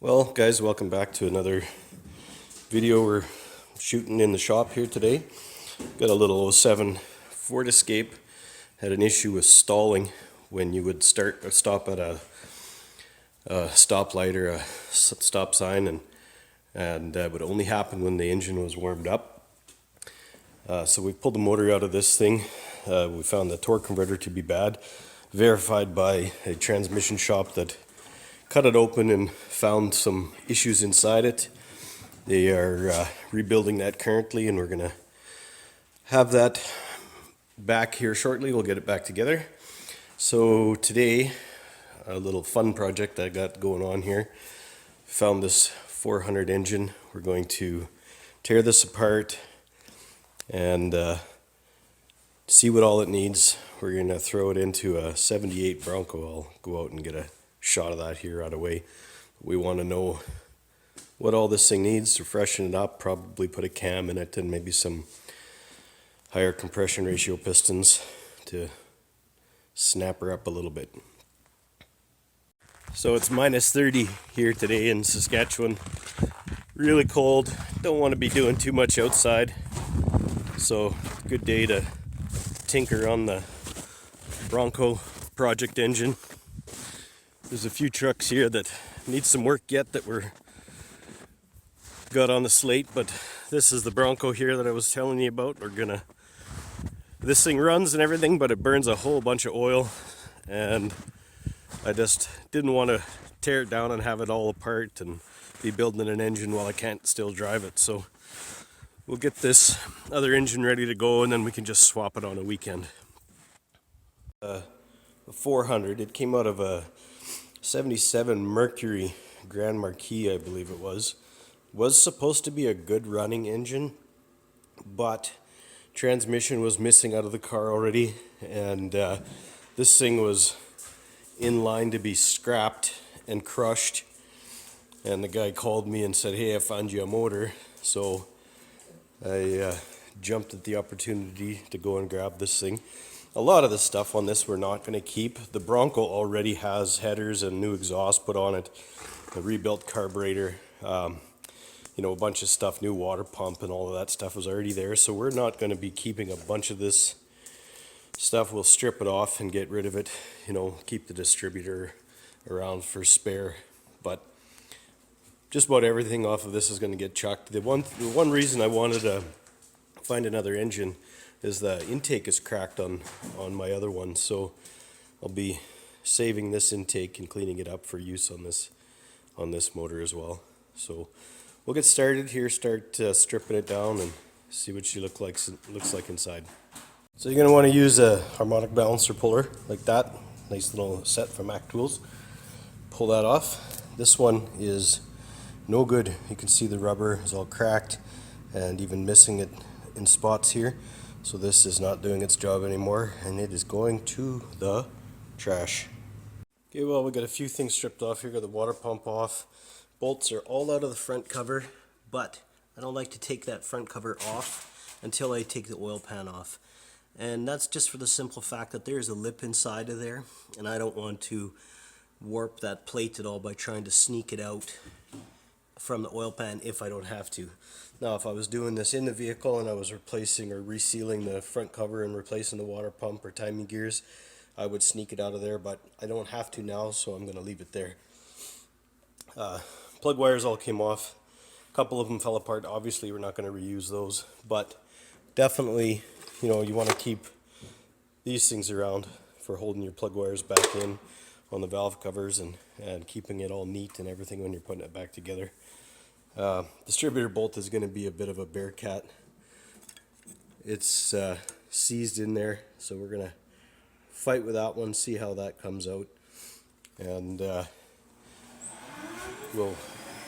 Well, guys, welcome back to another video. We're shooting in the shop here today. Got a little '07 Ford Escape. Had an issue with stalling when you would start or stop at a stoplight or a stop sign, and that would only happen when the engine was warmed up. So we pulled the motor out of this thing. We found the torque converter to be bad, verified by a transmission shop that cut it open and found some issues inside it. They are rebuilding that currently, and we're going to have that back here shortly. We'll get it back together. So today, a little fun project I got going on here. Found this 400 engine. We're going to tear this apart and see what all it needs. We're going to throw it into a 78 Bronco. I'll go out and get a shot of that here right away. We want to know what all this thing needs to freshen it up, probably put a cam in it and maybe some higher compression ratio pistons to snap her up a little bit. So it's minus 30 here today in Saskatchewan. Really cold, don't want to be doing too much outside. So good day to tinker on the Bronco project engine. There's a few trucks here that need some work yet that we're got on the slate, but this is the Bronco here that I was telling you about. This thing runs and everything, but it burns a whole bunch of oil, and I just didn't want to tear it down and have it all apart and be building an engine while I can't still drive it. So we'll get this other engine ready to go, and then we can just swap it on a weekend. The 400, it came out of a 77 Mercury Grand Marquis, I believe it was supposed to be a good running engine, but transmission was missing out of the car already, and this thing was in line to be scrapped and crushed. And the guy called me and said, "Hey, I found you a motor." So I jumped at the opportunity to go and grab this thing. A lot of the stuff on this we're not going to keep. The Bronco already has headers and new exhaust put on it, a rebuilt carburetor, a bunch of stuff, new water pump and all of that stuff was already there. So we're not going to be keeping a bunch of this stuff. We'll strip it off and get rid of it, keep the distributor around for spare. But just about everything off of this is going to get chucked. The one reason I wanted to find another engine is the intake is cracked on my other one, so I'll be saving this intake and cleaning it up for use on this motor as well. So we'll get started here, start stripping it down and see what she looks like inside. So you're going to want to use a harmonic balancer puller like that. Nice little set from Mac Tools. Pull that off. This one is no good. You can see the rubber is all cracked and even missing it in spots here. So this is not doing its job anymore, and it is going to the trash. Okay, well, we got a few things stripped off here. Got the water pump off. Bolts are all out of the front cover, but I don't like to take that front cover off until I take the oil pan off. And that's just for the simple fact that there's a lip inside of there, and I don't want to warp that plate at all by trying to sneak it out from the oil pan if I don't have to. Now, if I was doing this in the vehicle and I was replacing or resealing the front cover and replacing the water pump or timing gears, I would sneak it out of there, but I don't have to now, so I'm going to leave it there. Plug wires all came off. A couple of them fell apart. Obviously, we're not going to reuse those, but definitely, you want to keep these things around for holding your plug wires back in on the valve covers and keeping it all neat and everything when you're putting it back together. Distributor bolt is going to be a bit of a bear cat. It's seized in there, so we're going to fight with that one, see how that comes out, and we'll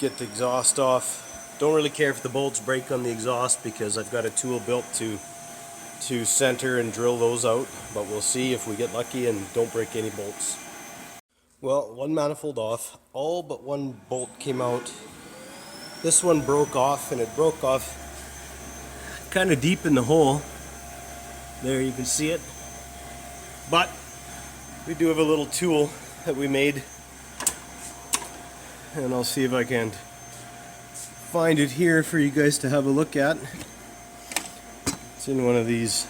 get the exhaust off. Don't really care if the bolts break on the exhaust because I've got a tool built to center and drill those out, but we'll see if we get lucky and don't break any bolts. Well, one manifold off, all but one bolt came out. This one broke off, and it broke off kind of deep in the hole. There, you can see it. But we do have a little tool that we made and I'll see if I can find it here for you guys to have a look at. It's in one of these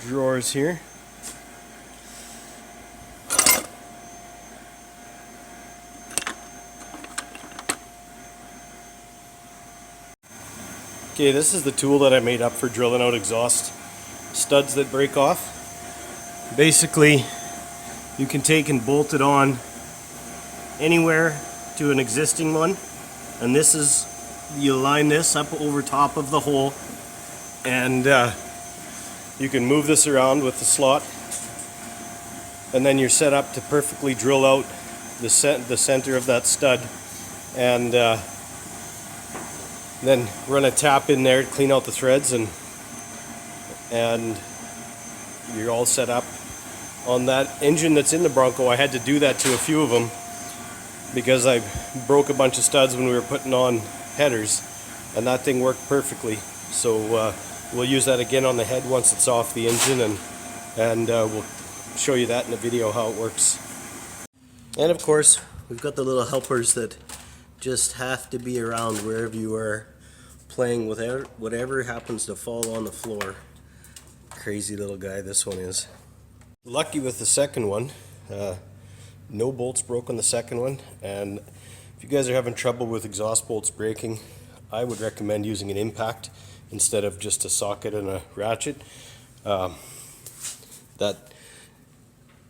drawers here. Okay, this is the tool that I made up for drilling out exhaust studs that break off. Basically, you can take and bolt it on anywhere to an existing one, and this is, you line this up over top of the hole, and you can move this around with the slot, and then you're set up to perfectly drill out the center of that stud, and then run a tap in there to clean out the threads, and you're all set up. On that engine that's in the Bronco, I had to do that to a few of them because I broke a bunch of studs when we were putting on headers, and that thing worked perfectly. So we'll use that again on the head once it's off the engine, and we'll show you that in the video how it works. And of course, we've got the little helpers that just have to be around wherever you are playing with whatever happens to fall on the floor. Crazy little guy this one is. Lucky with the second one, no bolts broke on the second one, and if you guys are having trouble with exhaust bolts breaking, I would recommend using an impact instead of just a socket and a ratchet. That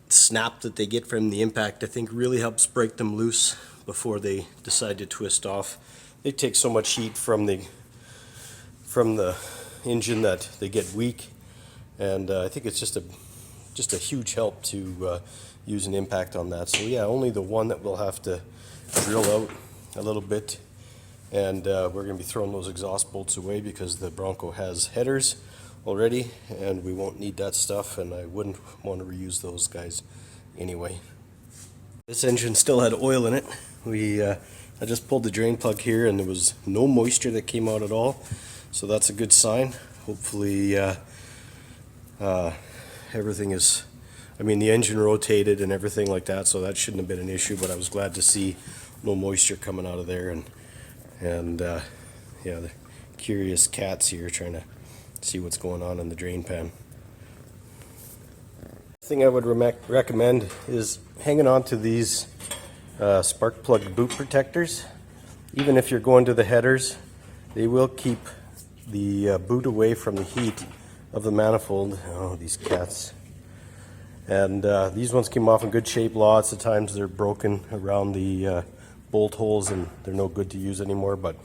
snap that they get from the impact, I think, really helps break them loose before they decide to twist off. They take so much heat from the engine that they get weak, and I think it's just a huge help to use an impact on that. So yeah, only the one that we'll have to drill out a little bit, and we're going to be throwing those exhaust bolts away because the Bronco has headers already, and we won't need that stuff, and I wouldn't want to reuse those guys anyway. This engine still had oil in it. I just pulled the drain plug here, and there was no moisture that came out at all, so that's a good sign. Hopefully everything is, I mean, the engine rotated and everything like that, so that shouldn't have been an issue, but I was glad to see no moisture coming out of there, and yeah, the curious cats here trying to see what's going on in the drain pan. The thing I would recommend is hanging on to these spark plug boot protectors. Even if you're going to the headers, they will keep the boot away from the heat of the manifold. Oh, these cats. And these ones came off in good shape. Lots of times they're broken around the bolt holes, and they're no good to use anymore. But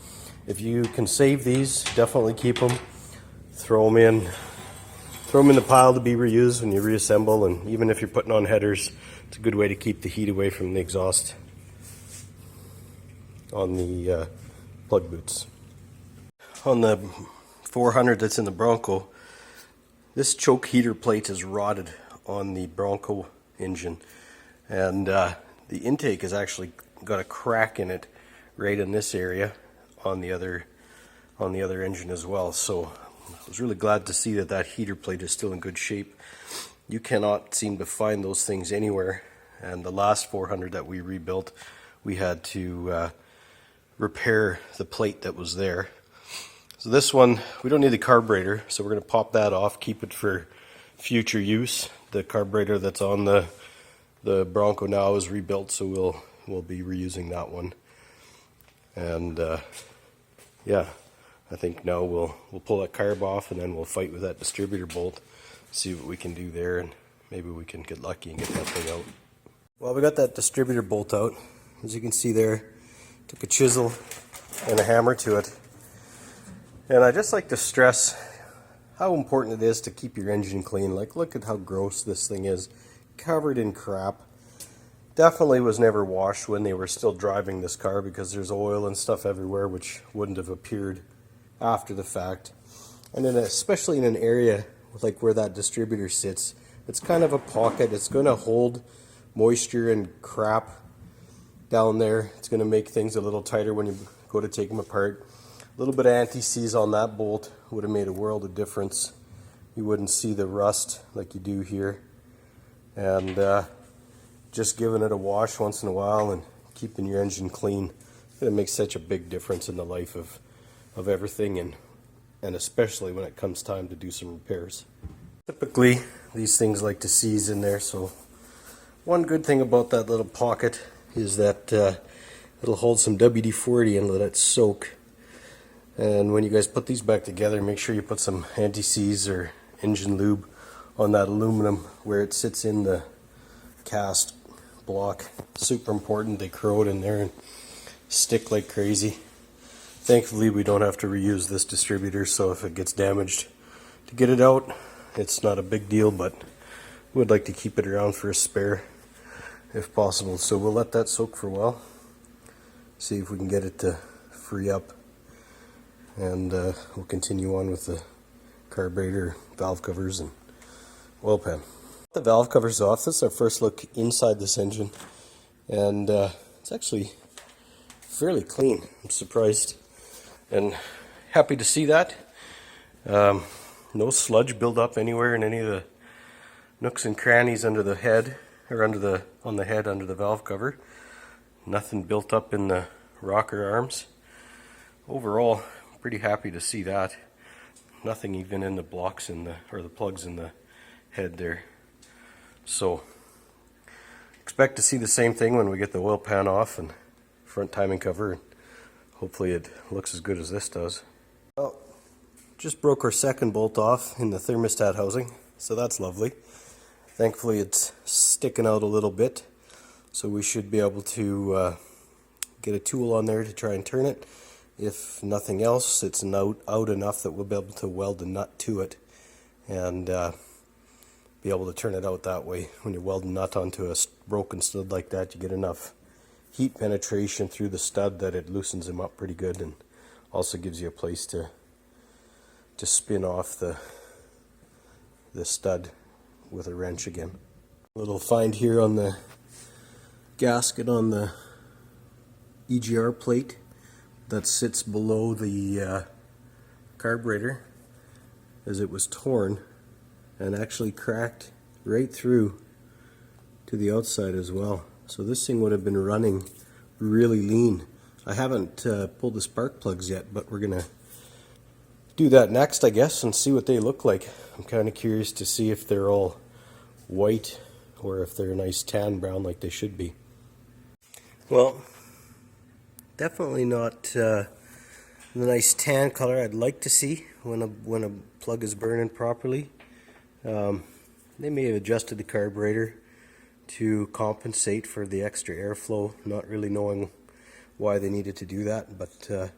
if you can save these, definitely keep them. Throw them in the pile to be reused when you reassemble, and even if you're putting on headers, it's a good way to keep the heat away from the exhaust on the plug boots. On the 400 that's in the Bronco, this choke heater plate is rotted on the Bronco engine, and the intake has actually got a crack in it right in this area on the other engine as well. So I was really glad to see that heater plate is still in good shape. You cannot seem to find those things anywhere, and the last 400 that we rebuilt, we had to repair the plate that was there. So this one, we don't need the carburetor, so we're going to pop that off, keep it for future use. The carburetor that's on the Bronco now is rebuilt, so we'll be reusing that one. And yeah, I think now we'll pull that carb off, and then we'll fight with that distributor bolt, see what we can do there, and maybe we can get lucky and get that thing out. Well, we got that distributor bolt out. As you can see there, took a chisel and a hammer to it. And I just like to stress how important it is to keep your engine clean. Like, look at how gross this thing is, covered in crap. Definitely was never washed when they were still driving this car, because there's oil and stuff everywhere which wouldn't have appeared after the fact. And then especially in an area like where that distributor sits, it's kind of a pocket. It's going to hold moisture and crap down there. It's going to make things a little tighter when you go to take them apart. A little bit of anti-seize on that bolt would have made a world of difference. You wouldn't see the rust like you do here. And just giving it a wash once in a while and keeping your engine clean, it makes such a big difference in the life of everything, and especially when it comes time to do some repairs. Typically, these things like to seize in there, so one good thing about that little pocket is that it'll hold some WD-40 and let it soak. And when you guys put these back together, make sure you put some anti-seize or engine lube on that aluminum where it sits in the cast block. Super important. They corrode in there and stick like crazy. Thankfully, we don't have to reuse this distributor, so if it gets damaged to get it out, it's not a big deal, but we'd like to keep it around for a spare if possible. So we'll let that soak for a while, see if we can get it to free up, and we'll continue on with the carburetor, valve covers, and oil pan. The valve covers off. This is our first look inside this engine, and it's actually fairly clean. I'm surprised and happy to see that. No sludge build up anywhere in any of the nooks and crannies under the head, or on the head under the valve cover. Nothing built up in the rocker arms. Overall, pretty happy to see that. Nothing even in the blocks or the plugs in the head there. So expect to see the same thing when we get the oil pan off and front timing cover. Hopefully it looks as good as this does. Well, just broke our second bolt off in the thermostat housing, so that's lovely. Thankfully it's sticking out a little bit, so we should be able to get a tool on there to try and turn it. If nothing else, it's out enough that we'll be able to weld a nut to it and be able to turn it out that way. When you weld a nut onto a broken stud like that, you get enough heat penetration through the stud that it loosens them up pretty good, and also gives you a place to spin off the stud with a wrench again. A little find here on the gasket on the EGR plate that sits below the carburetor, as it was torn and actually cracked right through to the outside as well. So this thing would have been running really lean. I haven't pulled the spark plugs yet, but we're gonna do that next, I guess, and see what they look like. I'm kind of curious to see if they're all white or if they're a nice tan brown like they should be. Well, definitely not the nice tan color I'd like to see when a plug is burning properly. They may have adjusted the carburetor to compensate for the extra airflow, not really knowing why they needed to do that, but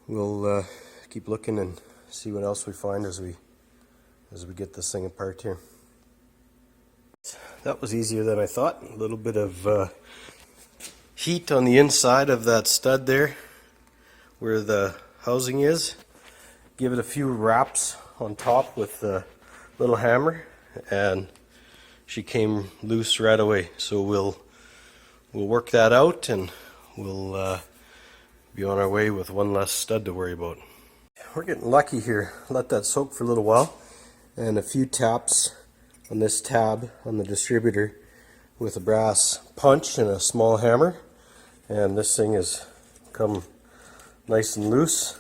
we'll keep looking and see what else we find as we get this thing apart here. That was easier than I thought. A little bit of heat on the inside of that stud there where the housing is. Give it a few wraps on top with the little hammer, and she came loose right away. So we'll work that out, and we'll be on our way with one less stud to worry about. We're getting lucky here. Let that soak for a little while, and a few taps on this tab on the distributor with a brass punch and a small hammer, and this thing has come nice and loose.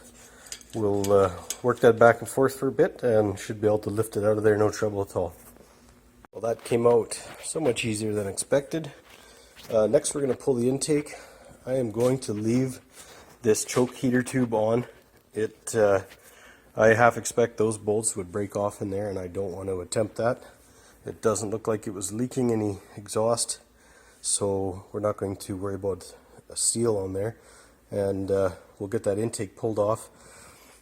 We'll work that back and forth for a bit and should be able to lift it out of there, no trouble at all. Well, that came out so much easier than expected. Next we're going to pull the intake. I am going to leave this choke heater tube on. I half expect those bolts would break off in there, and I don't want to attempt that. It doesn't look like it was leaking any exhaust, so we're not going to worry about a seal on there. And we'll get that intake pulled off,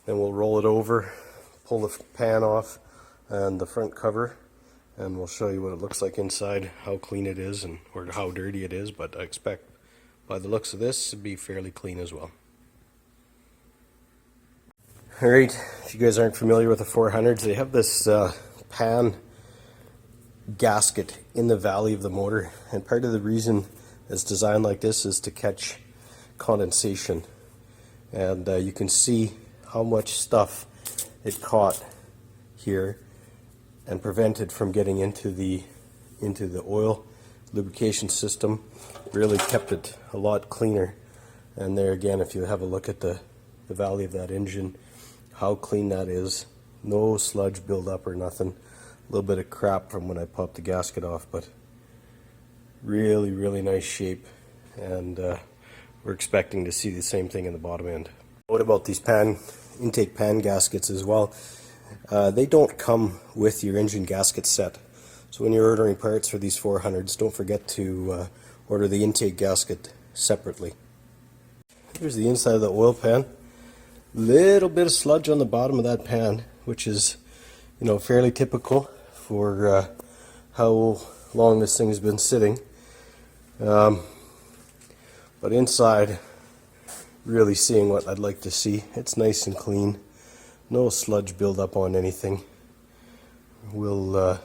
then we'll roll it over, pull the pan off and the front cover, and we'll show you what it looks like inside, how clean it is, and or how dirty it is, but I expect by the looks of this to be fairly clean as well. Alright, if you guys aren't familiar with the 400s, they have this pan gasket in the valley of the motor, and part of the reason it's designed like this is to catch condensation, and you can see how much stuff it caught here and prevented from getting into the oil lubrication system really kept it a lot cleaner. And there again, if you have a look at the valley of that engine, how clean that is. No sludge buildup or nothing. A little bit of crap from when I popped the gasket off, but really, really nice shape. And we're expecting to see the same thing in the bottom end. What about these intake pan gaskets as well? They don't come with your engine gasket set. So when you're ordering parts for these 400s, don't forget to order the intake gasket separately. Here's the inside of the oil pan. Little bit of sludge on the bottom of that pan, which is, fairly typical for how long this thing has been sitting. But inside, really seeing what I'd like to see. It's nice and clean. No sludge buildup on anything. We'll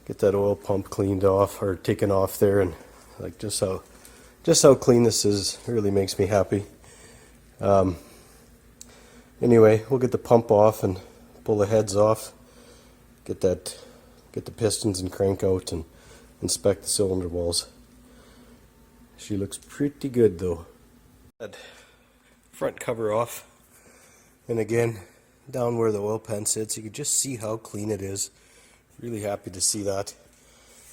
get that oil pump cleaned off or taken off there, and like just how clean this is really makes me happy. Anyway, we'll get the pump off and pull the heads off. Get the pistons and crank out and inspect the cylinder walls. She looks pretty good though. That front cover off, and again down where the oil pan sits, you can just see how clean it is. Really happy to see that.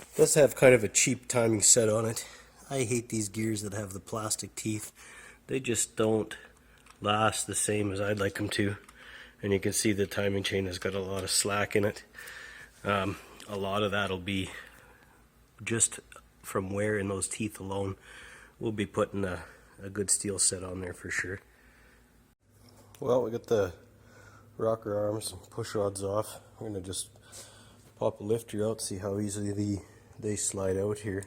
It does have kind of a cheap timing set on it. I hate these gears that have the plastic teeth. They just don't last the same as I'd like them to. And you can see the timing chain has got a lot of slack in it. A lot of that'll be just from wear in those teeth alone. We'll be putting a good steel set on there for sure. Well, we got the rocker arms and push rods off. We're going to just pop a lifter out, see how easily they slide out here.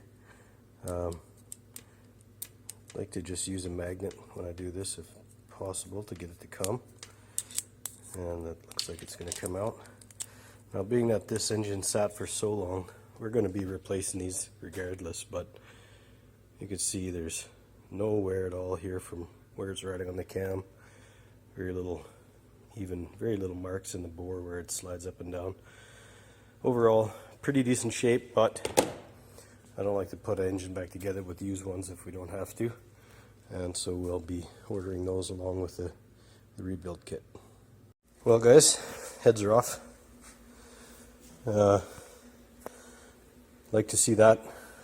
Like to just use a magnet when I do this if possible to get it to come. And that looks like it's going to come out. Now, being that this engine sat for so long, we're going to be replacing these regardless, but you can see there's no wear at all here from where it's riding on the cam. Very little marks in the bore where it slides up and down. Overall, pretty decent shape, but I don't like to put an engine back together with used ones if we don't have to. And so we'll be ordering those along with the rebuild kit. Well guys, heads are off. Like to see that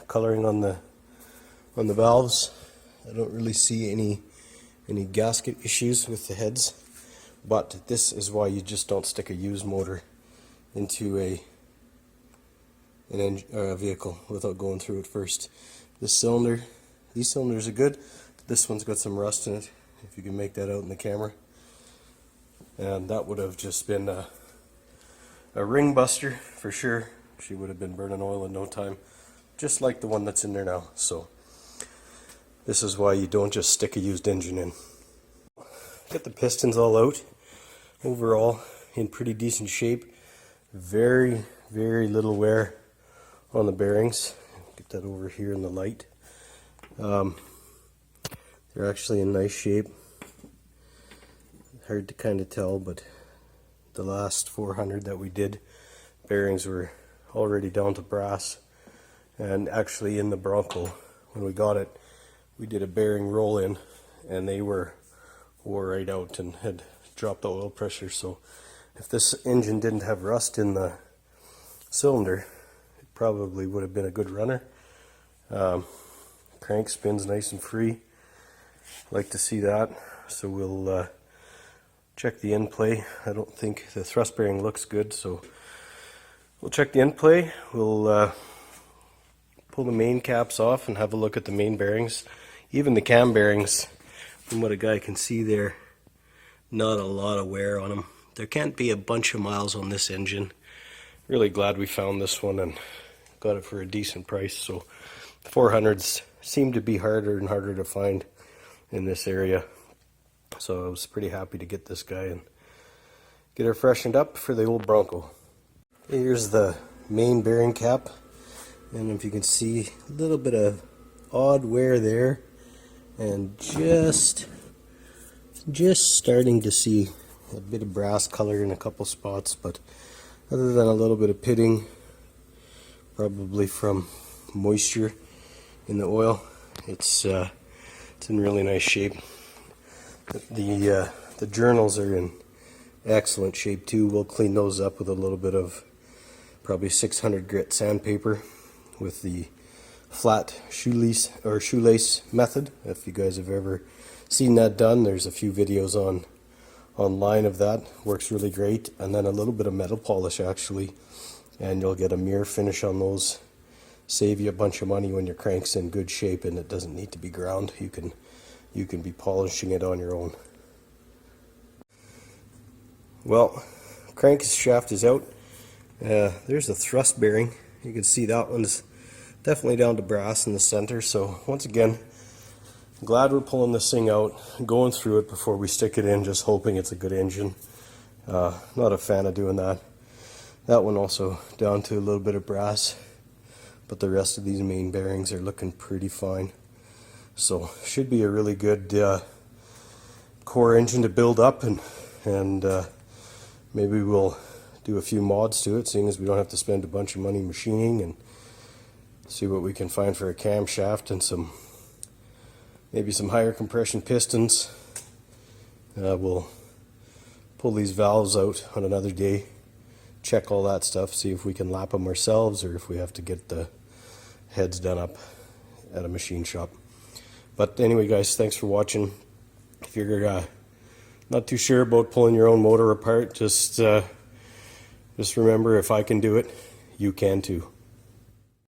coloring on the valves. I don't really see any gasket issues with the heads, but this is why you just don't stick a used motor into a vehicle without going through it first. These cylinders are good. This one's got some rust in it, if you can make that out in the camera. And that would have just been a ring buster for sure. She would have been burning oil in no time, just like the one that's in there now. So this is why you don't just stick a used engine in. Get the pistons all out. Overall, in pretty decent shape. Very, very little wear on the bearings. Get that over here in the light. They're actually in nice shape. Hard to kind of tell, but the last 400 that we did, bearings were already down to brass. And actually in the Bronco, when we got it, we did a bearing roll in and they wore right out and had dropped the oil pressure. So if this engine didn't have rust in the cylinder, it probably would have been a good runner. Crank spins nice and free. Like to see that. So we'll check the end play. I don't think the thrust bearing looks good, so we'll check the end play. We'll pull the main caps off and have a look at the main bearings. Even the cam bearings, from what a guy can see there, not a lot of wear on them. There can't be a bunch of miles on this engine. Really glad we found this one and got it for a decent price. So 400s seem to be harder and harder to find in this area. So I was pretty happy to get this guy and get her freshened up for the old Bronco. Here's the main bearing cap, and if you can see a little bit of odd wear there, and just starting to see a bit of brass color in a couple spots, but other than a little bit of pitting, probably from moisture in the oil. It's in really nice shape. The journals are in excellent shape too. We'll clean those up with a little bit of probably 600 grit sandpaper with the flat shoelace method. If you guys have ever seen that done, there's a few videos online of that. Works really great. And then a little bit of metal polish actually, and you'll get a mirror finish on those. Save you a bunch of money when your crank's in good shape and it doesn't need to be ground. You can be polishing it on your own. Well, crank shaft is out. There's a thrust bearing. You can see that one's definitely down to brass in the center. So once again, I'm glad we're pulling this thing out, going through it before we stick it in, just hoping it's a good engine. Not a fan of doing that. That one also down to a little bit of brass, but the rest of these main bearings are looking pretty fine. So should be a really good core engine to build up, and maybe we'll do a few mods to it, seeing as we don't have to spend a bunch of money machining, and see what we can find for a camshaft and maybe some higher compression pistons. We'll pull these valves out on another day, check all that stuff, see if we can lap them ourselves or if we have to get the heads done up at a machine shop. But anyway guys, thanks for watching. If you're not too sure about pulling your own motor apart, just remember, if I can do it, you can too.